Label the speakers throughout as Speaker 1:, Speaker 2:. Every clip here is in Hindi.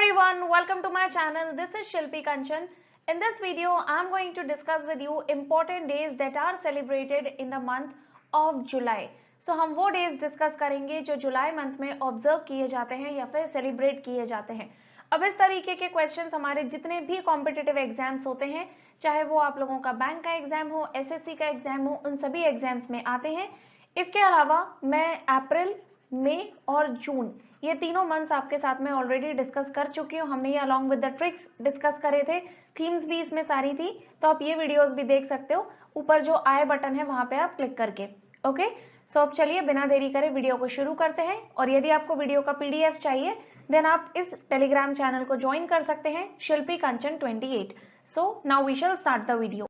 Speaker 1: everyone, welcome to my channel. This is Shilpi Kanchan. In this video, I am going to discuss with you important days that are celebrated in the month of July. So हम वो days discuss करेंगे जो जुलाई मंथ में ऑब्जर्व किए जाते हैं या फिर सेलिब्रेट किए जाते हैं। अब इस तरीके के क्वेश्चंस हमारे जितने भी कॉम्पिटिटिव एग्जाम्स होते हैं, चाहे वो आप लोगों का बैंक का एग्जाम हो, एसएससी का एग्जाम हो, उन सभी एग्जाम्स में आते हैं। इसके अलावा मैं अप्रैल, मई और जून ये तीनों मंथ्स आपके साथ में ऑलरेडी डिस्कस कर चुकी हूँ। हमने ये along with the tricks discuss करे थे, थीम्स भी इसमें सारी थी, तो आप ये वीडियोस भी देख सकते हो। ऊपर जो आई बटन है वहां पे आप क्लिक करके। ओके, सो अब चलिए बिना देरी करे वीडियो को शुरू करते हैं। और यदि आपको वीडियो का पीडीएफ चाहिए देन आप इस टेलीग्राम चैनल को ज्वाइन कर सकते हैं, Shilpi Kanchan 28। So now we shall start the video.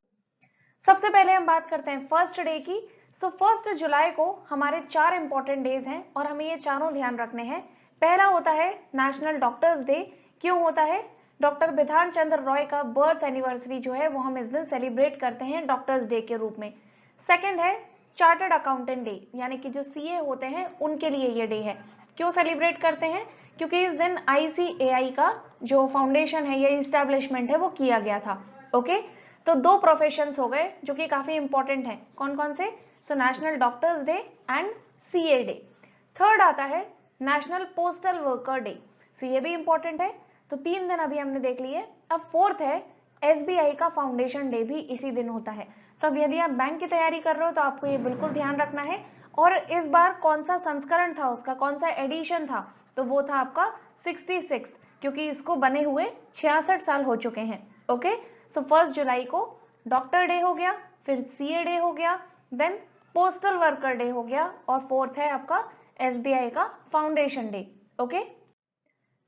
Speaker 1: सबसे पहले हम बात करते हैं फर्स्ट डे की। सो 1 जुलाई को हमारे 4 इंपॉर्टेंट डेज हैं और हमें ये चारों ध्यान रखने हैं। पहला होता है नेशनल डॉक्टर्स डे। क्यों होता है? डॉक्टर बिधान चंद्र रॉय का बर्थ एनिवर्सरी जो है वो हम इस दिन सेलिब्रेट करते हैं डॉक्टर्स डे के रूप में। सेकंड है चार्टर्ड अकाउंटेंट डे, यानी कि जो सीए होते हैं उनके लिए ये डे है। क्यों सेलिब्रेट करते हैं? क्योंकि इस दिन आईसीएआई का जो फाउंडेशन है या इस्टेब्लिशमेंट है वो किया गया था। ओके, तो 2 प्रोफेशंस हो गए जो कि काफी इंपॉर्टेंट है। कौन कौन से? So national doctors day and CA day. Third आता है नेशनल पोस्टल वर्कर डे। सो ये भी इंपॉर्टेंट है। तो 3 दिन अभी हमने देख लिए। अब फोर्थ है एसबीआई का फाउंडेशन डे, भी इसी दिन होता है। तो अब यदि आप बैंक की तैयारी कर रहे हो तो आपको ये बिल्कुल ध्यान रखना है। और इस बार कौन सा संस्करण था उसका, कौन सा एडिशन था, तो वो था आपका 66, क्योंकि इसको बने हुए 66 साल हो चुके हैं। ओके, सो 1 जुलाई को डॉक्टर डे हो गया, फिर सीए डे हो गया, देन पोस्टल वर्कर डे हो गया, और फोर्थ है आपका एसबीआई का फाउंडेशन डे। ओके,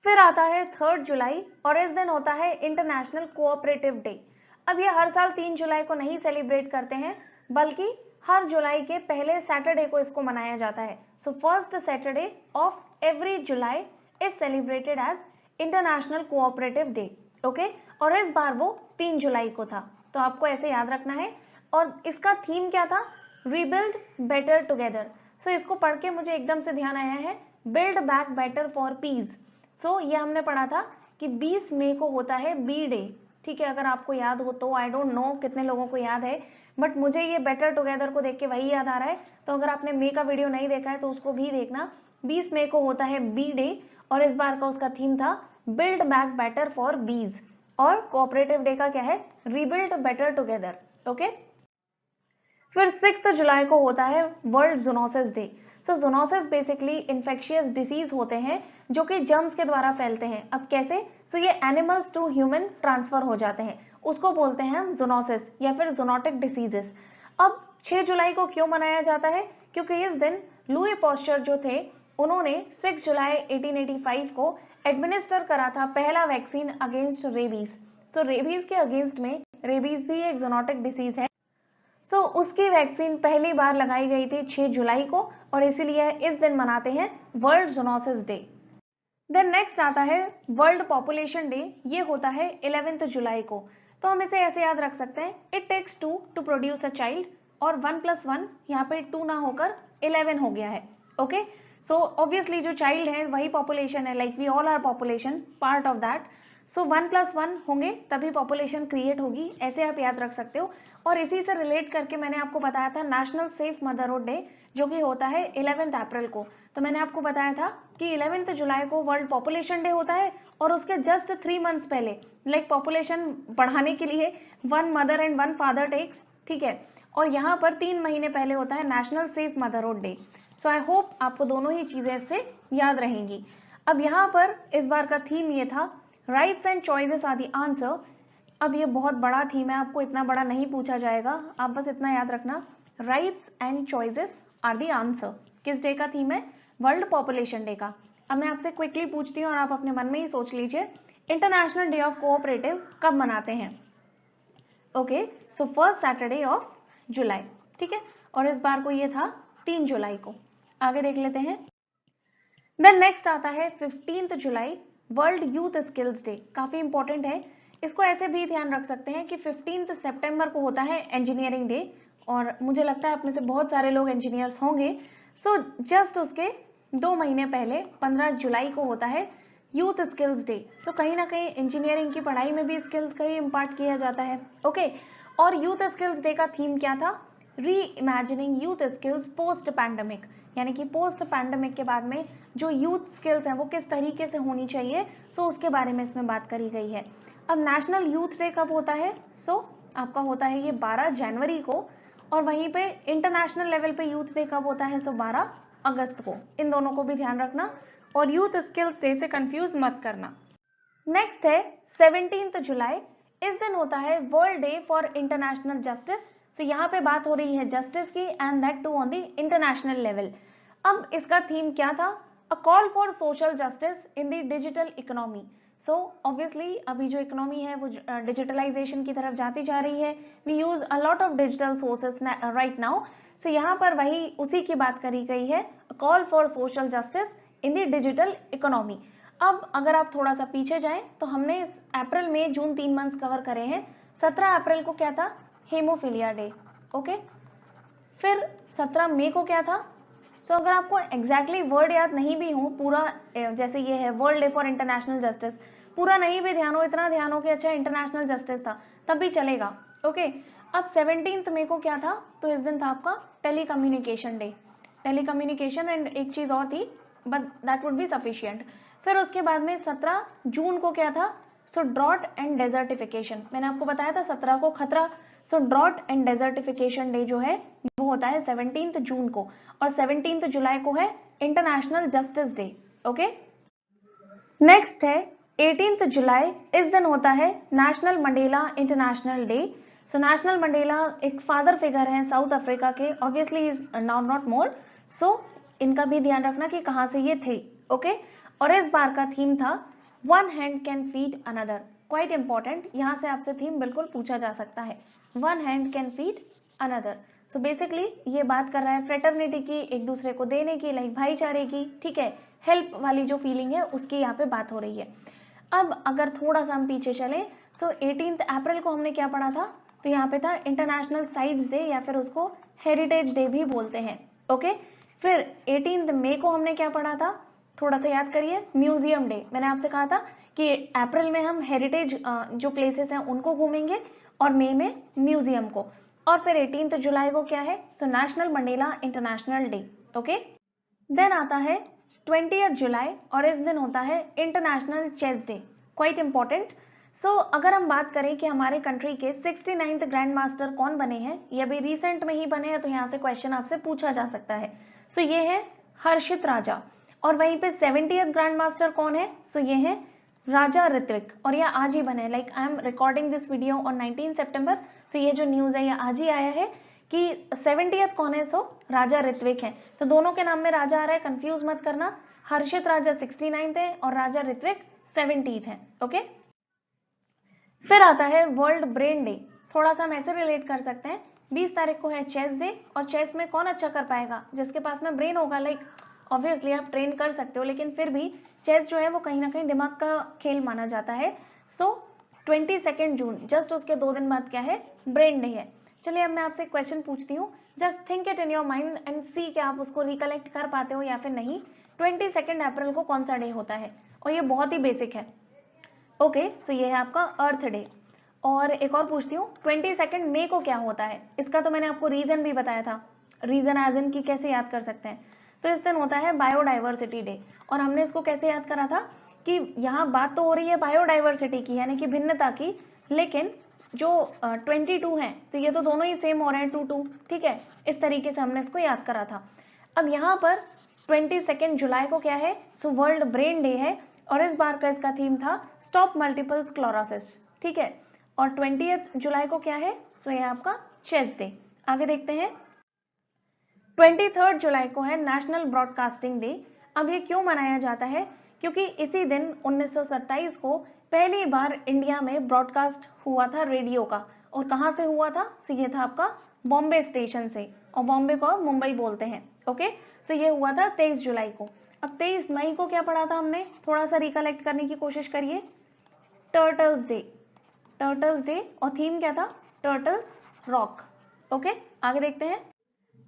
Speaker 1: फिर आता है 3 जुलाई और इस दिन होता है इंटरनेशनल कोऑपरेटिव डे। अब ये हर साल 3 जुलाई को नहीं सेलिब्रेट करते हैं, बल्कि हर जुलाई के पहले सैटरडे को इसको मनाया जाता है। So first Saturday of every July is celebrated as international cooperative day. Okay, और इस बार वो 3 जुलाई को था, तो आपको ऐसे याद रखना है। और इसका थीम क्या था? Rebuild better together. सो इसको पढ़ के मुझे एकदम से ध्यान आया है, build back better for peace. So ये हमने पढ़ा था कि 20 मई को होता है बी डे। ठीक है, अगर आपको याद हो तो। आई डोंट नो कितने लोगों को याद है, बट मुझे ये बेटर टुगेदर को देख के वही याद आ रहा है। तो अगर आपने मई का वीडियो नहीं देखा है तो उसको भी देखना। 20 मई को होता है बी डे और इस बार का उसका थीम था बिल्ड बैक बेटर फॉर बीज। और कोऑपरेटिव डे का क्या है? Rebuild better together. ओके, फिर 6 जुलाई को होता है वर्ल्ड ज़ूनोसिस डे। सो ज़ूनोसिस बेसिकली इन्फेक्शियस डिसीज होते हैं जो कि जर्म्स के द्वारा फैलते हैं। अब कैसे? सो ये एनिमल्स टू ह्यूमन ट्रांसफर हो जाते हैं, उसको बोलते हैं हम ज़ूनोसिस या फिर ज़ूनोटिक डिसीजेस। अब 6 जुलाई को क्यों मनाया जाता है? क्योंकि इस दिन लुई पास्चर जो थे उन्होंने 6 जुलाई 1885 को एडमिनिस्टर करा था पहला वैक्सीन अगेंस्ट रेबीज। सो रेबीज के अगेंस्ट में, रेबीज भी एक ज़ूनोटिक डिसीज है, सो उसकी वैक्सीन पहली बार लगाई गई थी 6 जुलाई को, और इसीलिए इस दिन मनाते हैं world zoonosis day. Then next आता है वर्ल्ड पॉपुलेशन डे। ये होता है 11 जुलाई को। तो हम इसे ऐसे याद रख सकते हैं, it takes 2 to produce a child, और 1 + 1 यहाँ पे 2 ना होकर 11 हो गया है। ओके, सो ऑब्वियसली जो चाइल्ड है वही पॉपुलेशन है, like we all are population, part of that. So 1 + 1 होंगे तभी पॉपुलेशन क्रिएट होगी, ऐसे आप याद रख सकते हो। और इसी से रिलेट करके मैंने आपको बताया था नेशनल सेफ मदरहुड डे, जो कि होता है 11 अप्रैल को। तो मैंने आपको बताया था कि 11 जुलाई को वर्ल्ड पॉपुलेशन डे होता है, और उसके जस्ट 3 मंथ्स पहले, लाइक पॉपुलेशन बढ़ाने के लिए 1 मदर एंड 1 फादर टेक्स, ठीक है, और यहाँ पर 3 महीने पहले होता है national safe motherhood day. So I hope आपको दोनों ही चीजें इससे याद रहेंगी। अब यहाँ पर इस बार का थीम ये था, rights and choices are the answer. अब ये बहुत बड़ा थीम है, आपको इतना बड़ा नहीं पूछा जाएगा, आप बस इतना याद रखना, rights and choices are the answer. किस डे का थीम है? वर्ल्ड पॉपुलेशन डे का। अब मैं आपसे क्विकली पूछती हूँ और आप अपने मन में ही सोच लीजिए, इंटरनेशनल डे ऑफ कोऑपरेटिव कब मनाते हैं? Okay, so first Saturday of जुलाई, ठीक है, और इस बार को ये था 3 जुलाई को। आगे देख लेते हैं। देन नेक्स्ट आता है 15 जुलाई, वर्ल्ड यूथ स्किल्स डे। काफी इंपॉर्टेंट है, इसको ऐसे भी ध्यान रख सकते हैं कि 15 सितंबर को होता है इंजीनियरिंग डे, और मुझे लगता है आप में से बहुत सारे लोग इंजीनियर्स होंगे। सो जस्ट उसके 2 महीने पहले 15 जुलाई को होता है यूथ स्किल्स डे। सो कहीं ना कहीं इंजीनियरिंग की पढ़ाई में भी स्किल्स का ही इम्पार्ट किया जाता है। ओके, और यूथ स्किल्स डे का थीम क्या था? री imagining youth skills post pandemic, यानी कि पोस्ट पैंडमिक के बाद में जो यूथ स्किल्स हैं वो किस तरीके से होनी चाहिए, सो उसके बारे में इसमें बात करी गई है। अब नेशनल यूथ डे कब होता है? सो आपका होता है ये 12 जनवरी को, और वहीं पे इंटरनेशनल लेवल पे यूथ डे कब होता है? सो 12 अगस्त को। इन दोनों को भी ध्यान रखना और यूथ स्किल्स डे से कंफ्यूज मत करना। नेक्स्ट है 17 जुलाई। इस दिन होता है world day for international justice. So यहाँ पे बात हो रही है जस्टिस की, and that too on the international level. अब इसका थीम क्या था? A call for social justice in the digital economy. So obviously अभी जो इकोनॉमी है वो डिजिटलाइजेशन की तरफ जाती जा रही है। We use a lot of digital sources right now. So यहाँ पर वही उसी की बात करी गई है, call for social justice in the digital economy. अब अगर आप थोड़ा सा पीछे जाएं तो हमने इस अप्रैल मई जून 3 मंथ्स कवर करे हैं। 17 अप्रैल को क्या था? Haemophilia day. ओके, फिर 17 मई को क्या था? सो अगर आपको एग्जैक्टली वर्ड याद नहीं भी हो पूरा, जैसे ये है world day for international justice, पूरा नहीं भी ध्यान हो, इतना ध्यान हो कि अच्छा इंटरनेशनल जस्टिस था, तब भी चलेगा। ओके, अब 17 मई को क्या था? तो इस दिन था आपका टेलीकम्युनिकेशन डे। टेलीकम्युनिकेशन एंड एक चीज और थी, but that would be sufficient. फिर उसके बाद में 17 जून को क्या था? सो ड्रॉट एंड डेजर्टिफिकेशन। मैंने आपको बताया था 17 को खतरा। सो ड्रॉट एंड डेजर्टिफिकेशन डे जो है वो होता है 17 जून को, और 17 जुलाई को है international justice day. Okay, next है 18 जुलाई। इस दिन होता है नेशनल मंडेला इंटरनेशनल डे। सो नेशनल मंडेला एक फादर फिगर है साउथ अफ्रीका के, ऑब्वियसली इज नॉट मोर। सो इनका भी ध्यान रखना कि कहां से ये थे। ओके, और इस बार का थीम था one hand can feed another. Quite important, यहां से आपसे थीम बिल्कुल पूछा जा सकता है, one hand can feed another. So basically ये बात कर रहा है फ्रेटर्निटी की, एक दूसरे को देने की, लाइक भाईचारे की, ठीक है, हेल्प वाली जो फीलिंग है उसकी यहाँ पे बात हो रही है। अब अगर थोड़ा सा हम पीछे चले, सो 18 अप्रैल को हमने क्या पढ़ा था? तो यहाँ पे था इंटरनेशनल साइट्स डे, या फिर उसको हेरिटेज डे भी बोलते हैं। ओके, फिर 18 मई को हमने क्या पढ़ा था? थोड़ा सा याद करिए, म्यूजियम डे। मैंने आपसे कहा था कि अप्रैल में हम हेरिटेज जो प्लेसेस हैं उनको घूमेंगे, और मई में म्यूजियम को। और फिर 18 जुलाई को क्या है? So national Mandela international day. Okay, then आता है 20 जुलाई, और इस दिन होता है international chess day. Quite important. So अगर हम बात करें कि हमारे कंट्री के 69th ग्रैंड मास्टर कौन बने हैं, ये अभी रिसेंट में ही बने हैं, तो यहाँ से क्वेश्चन आपसे पूछा जा सकता है। सो ये है हर्षित राजा। और वहीं पे 70th ग्रैंड मास्टर कौन है? सो ये है राजा ऋत्विक, और ये आज ही बने। Like I am recording this video on 19 सितंबर। सो ये जो न्यूज है ये आज ही आया है कि 70th कौन है? सो राजा ऋत्विक है। तो दोनों के नाम में राजा आ रहा है, कंफ्यूज मत करना। हर्षित राजा 69th है और राजा ऋत्विक 70th है। ओके, फिर आता है वर्ल्ड ब्रेन डे। थोड़ा सा हम ऐसे रिलेट कर सकते हैं, 20 तारीख को है चेस डे, और चेस में कौन अच्छा कर पाएगा? जिसके पास में ब्रेन होगा। लाइक ऑब्वियसली आप ट्रेन कर सकते हो, लेकिन फिर भी चेस जो है वो कहीं ना कहीं दिमाग का खेल माना जाता है। सो 22 जून, जस्ट उसके 2 दिन बाद क्या है? ब्रेन डे है। चलिए अब मैं आपसे क्वेश्चन पूछती हूँ, just think it in your mind and see कि आप उसको रिकलेक्ट कर पाते हो या फिर नहीं। 22 अप्रैल को कौन सा डे होता है? और ये बहुत ही बेसिक है। ओके, सो ये है आपका अर्थ डे। और एक और पूछती हूँ, 22 मई को क्या होता है? इसका तो मैंने आपको रीजन भी बताया था, रीजन एज इन की कैसे याद कर सकते हैं। तो इस दिन होता है बायोडाइवर्सिटी डे। और हमने इसको कैसे याद करा था कि यहाँ बात तो हो रही है बायोडाइवर्सिटी की, यानी कि भिन्नता की, लेकिन जो 22 है तो ये तो दोनों ही सेम हो रहे हैं, 2 ठीक है। इस तरीके से हमने इसको याद करा था। अब यहाँ पर 22 जुलाई को क्या है? सो वर्ल्ड ब्रेन डे है, और इस बार का इसका थीम था स्टॉप मल्टीपल स्क्लेरोसिस, ठीक है। और 20 जुलाई को क्या है? सो ये आपका चेस डे। आगे देखते हैं, 23 जुलाई को है नेशनल ब्रॉडकास्टिंग डे। अब ये क्यों मनाया जाता है? क्योंकि इसी दिन 1927 को पहली बार इंडिया में ब्रॉडकास्ट हुआ था रेडियो का। और कहां से हुआ था? सो ये था आपका बॉम्बे स्टेशन से, और बॉम्बे को मुंबई बोलते हैं। ओके, सो ये हुआ था 23 जुलाई को। अब 23 मई को क्या पढ़ा था हमने? थोड़ा सा रिकलेक्ट करने की कोशिश करिए। टर्टल्स डे, टर्टल्स डे, और थीम क्या था? Turtles rock. ओके, आगे देखते हैं।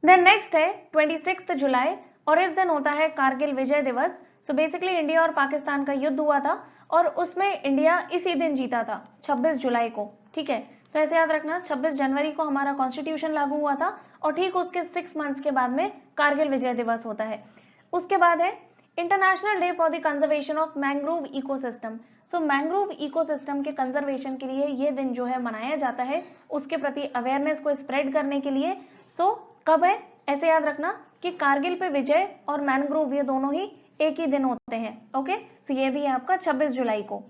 Speaker 1: देन नेक्स्ट है 26 जुलाई, और इस दिन होता है कारगिल विजय दिवस। सो बेसिकली इंडिया और पाकिस्तान का युद्ध हुआ था और उसमें इंडिया इसी दिन जीता था 26 जुलाई को। ठीक है, तो ऐसे याद रखना 26 जनवरी को हमारा कॉन्स्टिट्यूशन लागू हुआ था और ठीक उसके 6 मंथ्स के बाद में कारगिल विजय दिवस होता है। उसके बाद है international day for the conservation of mangrove ecosystem. So mangrove ecosystem के कंजर्वेशन के लिए ये दिन जो है मनाया जाता है, उसके प्रति अवेयरनेस को स्प्रेड करने के लिए। सो कब है, ऐसे याद रखना कि कारगिल पे विजय और मैंग्रोव ये दोनों ही एक ही दिन होते हैं। ओके, सो ये भी है आपका 26 जुलाई को।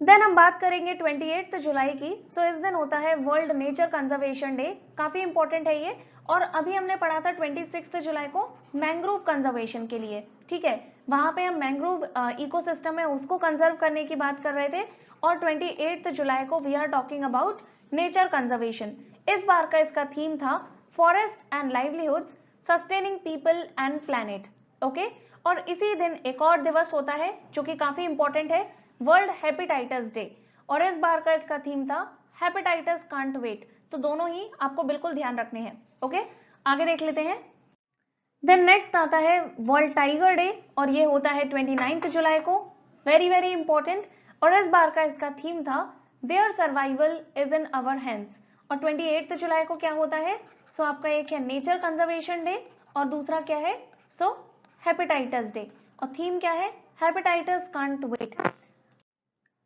Speaker 1: देन हम बात करेंगे 28 जुलाई की। सो इस दिन होता है वर्ल्ड नेचर कंजर्वेशन डे, काफी इंपॉर्टेंट है ये। और अभी हमने पढ़ा था 26 जुलाई को मैंग्रोव कंजर्वेशन के लिए। ठीक है, वहां पे हम मैंग्रोव इकोसिस्टम है उसको कंजर्व करने की बात कर रहे थे और 28 जुलाई को we are talking about nature conservation. इस बार का इसका थीम था forest and livelihoods sustaining people and planet. Okay, और इसी दिन एक और दिवस होता है जो कि काफी इंपॉर्टेंट है, वर्ल्ड हेपेटाइटिस डे। और इस बार का इसका थीम था हेपेटाइटिस कांट वेट। तो दोनों ही आपको बिल्कुल ध्यान रखने हैं। ओके, आगे देख लेते हैं। देन नेक्स्ट आता है वर्ल्ड टाइगर डे और ये होता है 29 जुलाई को, वेरी वेरी इंपॉर्टेंट। और इस बार का इसका थीम था their survival is in our hands. और 28 जुलाई को क्या होता है, सो आपका एक है नेचर कंजर्वेशन डे और दूसरा क्या है, सो हेपेटाइटिस डे। और थीम क्या है, हेपेटाइटिस कांट वेट।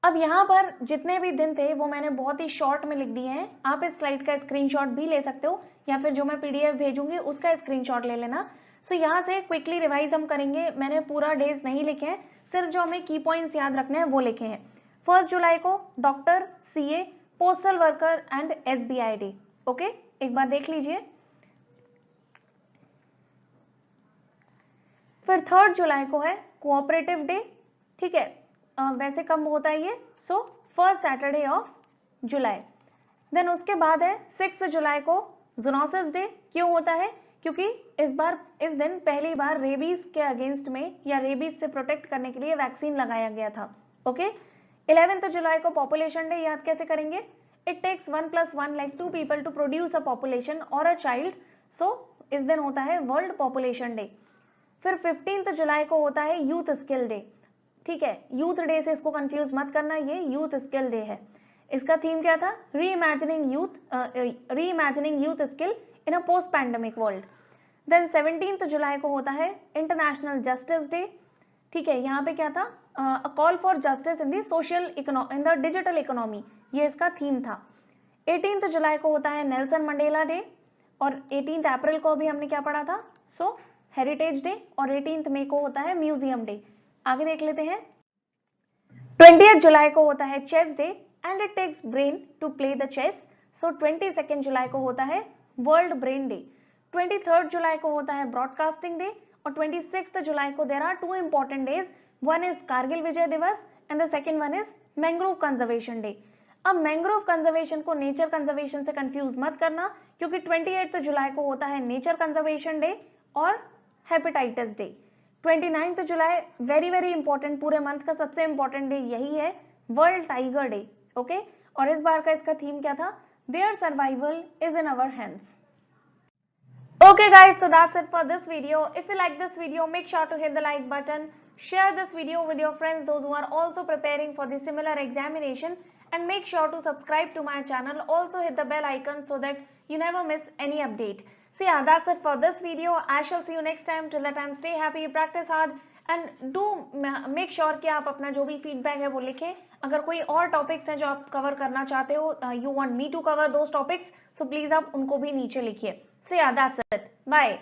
Speaker 1: अब यहाँ पर जितने भी दिन थे वो मैंने बहुत ही शॉर्ट में लिख दिए हैं, आप इस स्लाइड का स्क्रीनशॉट भी ले सकते हो या फिर जो मैं पीडीएफ भेजूंगी उसका स्क्रीनशॉट ले लेना। सो यहाँ से क्विकली रिवाइज हम करेंगे, मैंने पूरा डेज नहीं लिखे हैं, सिर्फ जो हमें की पॉइंट्स याद रखने हैं वो लिखे हैं। 1 जुलाई को doctor, CA, postal worker and SBI day. Okay, एक बार देख लीजिए। फिर 3 जुलाई को है कोऑपरेटिव डे। ठीक है, वैसे कब होता है ये, so first Saturday of July. Then उसके बाद है 6 जुलाई को जूनोसिस डे। क्यों होता है, क्योंकि इस दिन पहली बार रेबीज के अगेंस्ट में या रेबीज से प्रोटेक्ट करने के लिए वैक्सीन लगाया गया था। ओके, 11 जुलाई को पॉपुलेशन डे याद कैसे करेंगे, it takes 1 + 1 like 2 people to produce a population और अ चाइल्ड। सो इस दिन होता है वर्ल्ड पॉपुलेशन डे। फिर 15 जुलाई को होता है यूथ स्किल डे। ठीक है, यूथ डे से इसको कंफ्यूज मत करना, ये यूथ स्किल डे है। इसका थीम क्या था, reimagining youth skill in a post pandemic world. Then 17 जुलाई को होता है इंटरनेशनल जस्टिस डे। ठीक है, यहाँ पे क्या था, a call for justice in the digital economy, ये इसका थीम था। 18 जुलाई को होता है नेल्सन मंडेला डे और 18 अप्रैल को अभी हमने क्या पढ़ा था, सो हेरिटेज डे। और 18 मई को होता है म्यूजियम डे। आगे देख लेते हैं। 20 जुलाई को होता है chess day and it takes brain to play the chess. So 22 जुलाई को होता है वर्ल्ड ब्रेन डे। 23 जुलाई को होता है ब्रॉडकास्टिंग डे और 26 जुलाई को there are 2 important days, one is Kargil Vijay Diwas and the second one is mangrove conservation day. अब मैंग्रोव कंजर्वेशन को नेचर कंजर्वेशन से कंफ्यूज मत करना, क्योंकि 28 जुलाई को होता है नेचर कंजर्वेशन डे और हेपेटाइटिस डे। 29 जुलाई वेरी वेरी इंपॉर्टेंट, पूरे मंथ का सबसे इंपॉर्टेंट डे यही है, वर्ल्ड टाइगर डे। ओके, और इस बार का इसका थीम क्या था, their survival is in our hands. Okay guys, so that's it for this video. If you like this video, make sure to hit the like button, share this video with your friends, those who are also preparing for the similar examination, and make sure to subscribe to my channel. Also hit the bell icon so that you never miss any update. So yeah, that's it for this video. I shall see you next time. Till that time, stay happy, practice hard, and do make sure कि आप अपना जो भी feedback है वो लिखें। अगर कोई और टॉपिक्स हैं जो आप कवर करना चाहते हो, you want me to cover those topics, so please आप उनको भी नीचे लिखिए। So yeah, that's it. Bye.